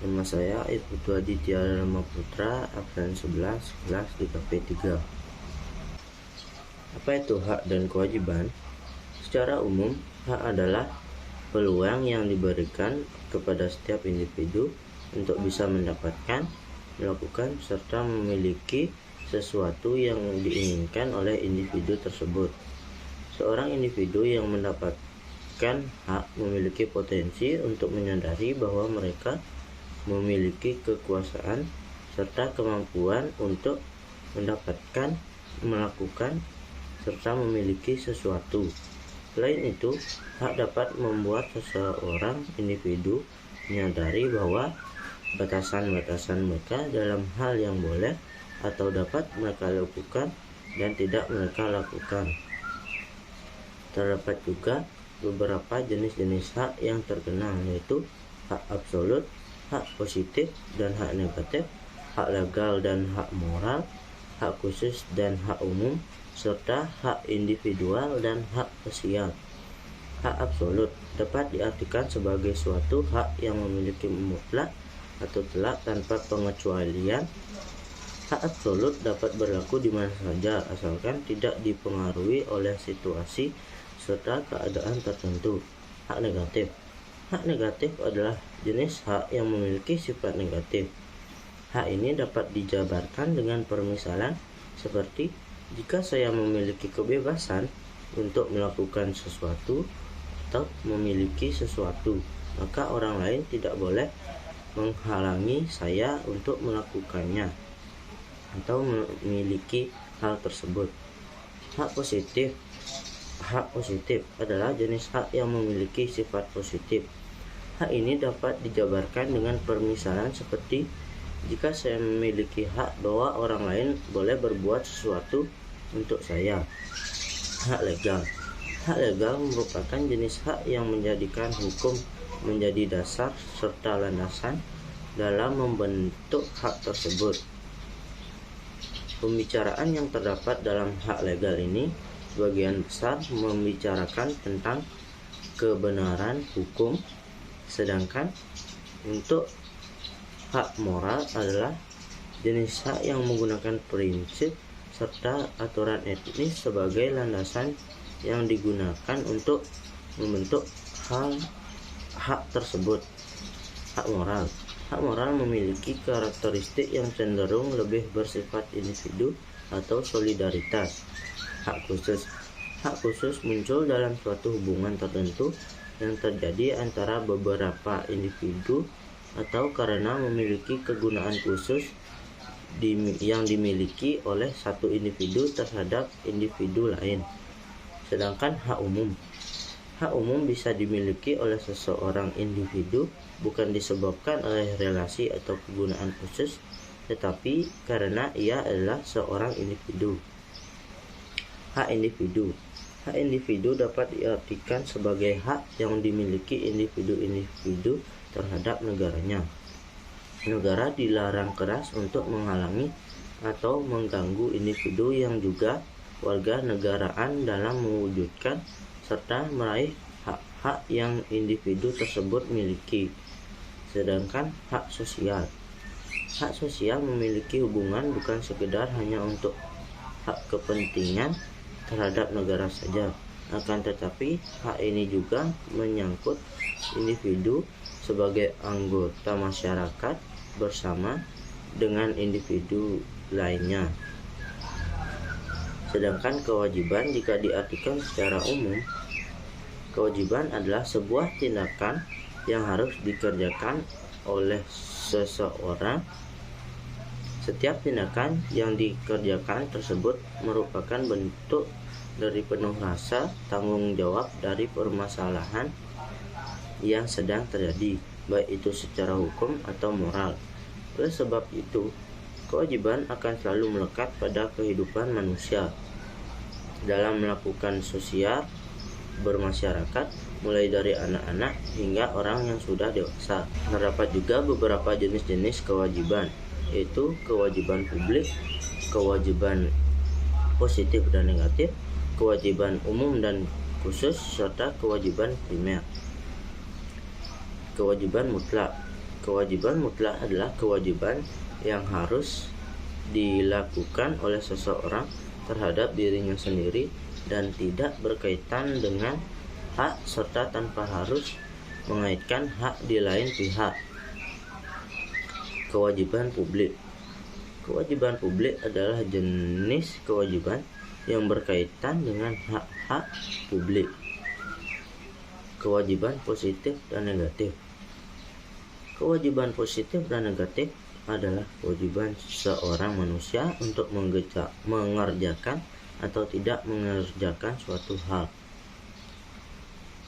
Nama saya Ibtu Aditya Dharma Putra, absen 11, kelas di KP3. Apa itu hak dan kewajiban? Secara umum, hak adalah peluang yang diberikan kepada setiap individu untuk bisa mendapatkan, melakukan, serta memiliki sesuatu yang diinginkan oleh individu tersebut. Seorang individu yang mendapatkan hak memiliki potensi untuk menyadari bahwa mereka memiliki kekuasaan serta kemampuan untuk mendapatkan, melakukan, serta memiliki sesuatu. Selain itu, hak dapat membuat seseorang individu menyadari bahwa batasan-batasan mereka dalam hal yang boleh atau dapat mereka lakukan dan tidak mereka lakukan. Terdapat juga beberapa jenis-jenis hak yang terkenal, yaitu hak absolut, hak positif dan hak negatif, hak legal dan hak moral, hak khusus dan hak umum, serta hak individual dan hak sosial. Hak absolut dapat diartikan sebagai suatu hak yang memiliki mutlak atau telak tanpa pengecualian. Hak absolut dapat berlaku di mana saja asalkan tidak dipengaruhi oleh situasi serta keadaan tertentu. Hak negatif. Hak negatif adalah jenis hak yang memiliki sifat negatif. Hak ini dapat dijabarkan dengan permisalan seperti, jika saya memiliki kebebasan untuk melakukan sesuatu atau memiliki sesuatu, maka orang lain tidak boleh menghalangi saya untuk melakukannya atau memiliki hal tersebut. Hak positif. Hak positif adalah jenis hak yang memiliki sifat positif. Hak ini dapat dijabarkan dengan permisalan seperti, jika saya memiliki hak bahwa orang lain boleh berbuat sesuatu untuk saya. Hak legal. Hak legal merupakan jenis hak yang menjadikan hukum menjadi dasar serta landasan dalam membentuk hak tersebut. Pembicaraan yang terdapat dalam hak legal ini sebagian besar membicarakan tentang kebenaran hukum, sedangkan untuk hak moral adalah jenis hak yang menggunakan prinsip serta aturan etis sebagai landasan yang digunakan untuk membentuk hak tersebut. Hak moral. Hak moral memiliki karakteristik yang cenderung lebih bersifat individu atau solidaritas. Hak khusus. Hak khusus muncul dalam suatu hubungan tertentu yang terjadi antara beberapa individu atau karena memiliki kegunaan khusus yang dimiliki oleh satu individu terhadap individu lain. Sedangkan hak umum. Hak umum bisa dimiliki oleh seseorang individu bukan disebabkan oleh relasi atau kegunaan khusus, tetapi karena ia adalah seorang individu. Hak individu. Hak individu dapat diartikan sebagai hak yang dimiliki individu-individu terhadap negaranya. Negara dilarang keras untuk menghalangi atau mengganggu individu yang juga warga negaraan dalam mewujudkan serta meraih hak-hak yang individu tersebut miliki. Sedangkan hak sosial. Hak sosial memiliki hubungan bukan sekedar hanya untuk hak kepentingan terhadap negara saja, akan tetapi hak ini juga menyangkut individu sebagai anggota masyarakat bersama dengan individu lainnya. Sedangkan kewajiban, jika diartikan secara umum, kewajiban adalah sebuah tindakan yang harus dikerjakan oleh seseorang. Setiap tindakan yang dikerjakan tersebut merupakan bentuk dari penuh rasa tanggung jawab dari permasalahan yang sedang terjadi, baik itu secara hukum atau moral. Oleh sebab itu, kewajiban akan selalu melekat pada kehidupan manusia dalam melakukan sosial bermasyarakat, mulai dari anak-anak hingga orang yang sudah dewasa. Terdapat juga beberapa jenis-jenis kewajiban, yaitu kewajiban publik, kewajiban positif dan negatif, kewajiban umum dan khusus, serta kewajiban primer. Kewajiban mutlak. Kewajiban mutlak adalah kewajiban yang harus dilakukan oleh seseorang terhadap dirinya sendiri dan tidak berkaitan dengan hak serta tanpa harus mengaitkan hak di lain pihak. Kewajiban publik. Kewajiban publik adalah jenis kewajiban yang berkaitan dengan hak-hak publik. Kewajiban positif dan negatif. Kewajiban positif dan negatif adalah kewajiban seorang manusia untuk mengerjakan atau tidak mengerjakan suatu hal.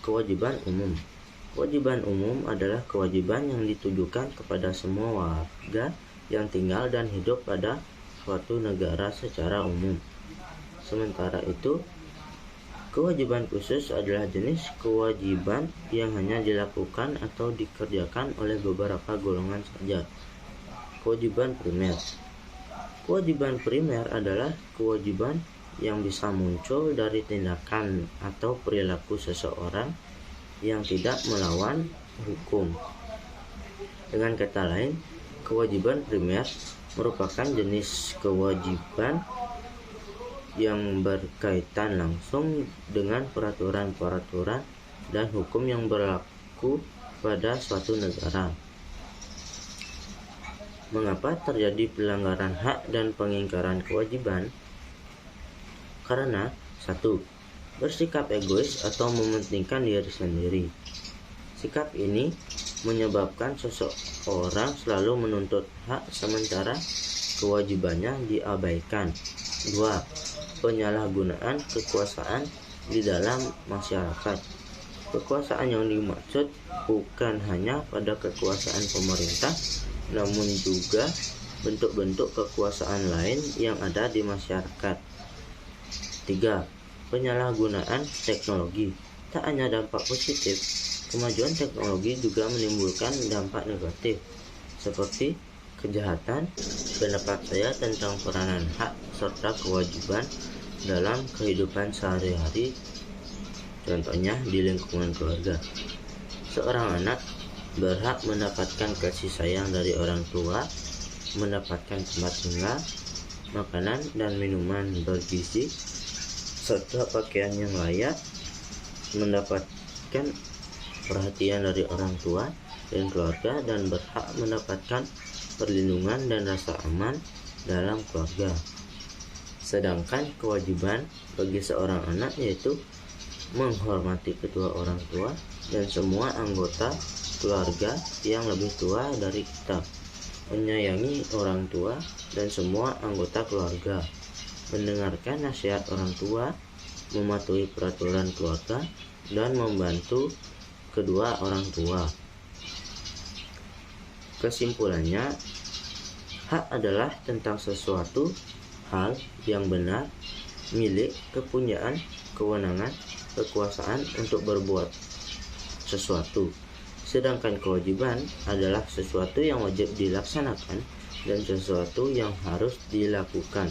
Kewajiban umum. Kewajiban umum adalah kewajiban yang ditujukan kepada semua warga yang tinggal dan hidup pada suatu negara secara umum. Sementara itu, kewajiban khusus adalah jenis kewajiban yang hanya dilakukan atau dikerjakan oleh beberapa golongan saja. Kewajiban primer. Kewajiban primer adalah kewajiban yang bisa muncul dari tindakan atau perilaku seseorang yang tidak melawan hukum. Dengan kata lain, kewajiban primer merupakan jenis kewajiban yang berkaitan langsung dengan peraturan-peraturan dan hukum yang berlaku pada suatu negara. Mengapa terjadi pelanggaran hak dan pengingkaran kewajiban? Karena 1. Bersikap egois atau mementingkan diri sendiri. Sikap ini menyebabkan seseorang selalu menuntut hak sementara kewajibannya diabaikan. 2. Penyalahgunaan kekuasaan di dalam masyarakat. Kekuasaan yang dimaksud bukan hanya pada kekuasaan pemerintah, namun juga bentuk-bentuk kekuasaan lain yang ada di masyarakat. 3. Penyalahgunaan teknologi. Tak hanya dampak positif, kemajuan teknologi juga menimbulkan dampak negatif, seperti kejahatan. Pendapat saya tentang peranan hak serta kewajiban dalam kehidupan sehari-hari, contohnya di lingkungan keluarga. Seorang anak berhak mendapatkan kasih sayang dari orang tua, mendapatkan tempat tinggal, makanan dan minuman bergizi, serta pakaian yang layak, mendapatkan perhatian dari orang tua dan keluarga, dan berhak mendapatkan perlindungan dan rasa aman dalam keluarga. Sedangkan kewajiban bagi seorang anak yaitu menghormati kedua orang tua dan semua anggota keluarga yang lebih tua dari kita, menyayangi orang tua dan semua anggota keluarga, mendengarkan nasihat orang tua, mematuhi peraturan keluarga, dan membantu kedua orang tua. Kesimpulannya, hak adalah tentang sesuatu hal yang benar, milik, kepunyaan, kewenangan, kekuasaan untuk berbuat sesuatu. Sedangkan kewajiban adalah sesuatu yang wajib dilaksanakan dan sesuatu yang harus dilakukan.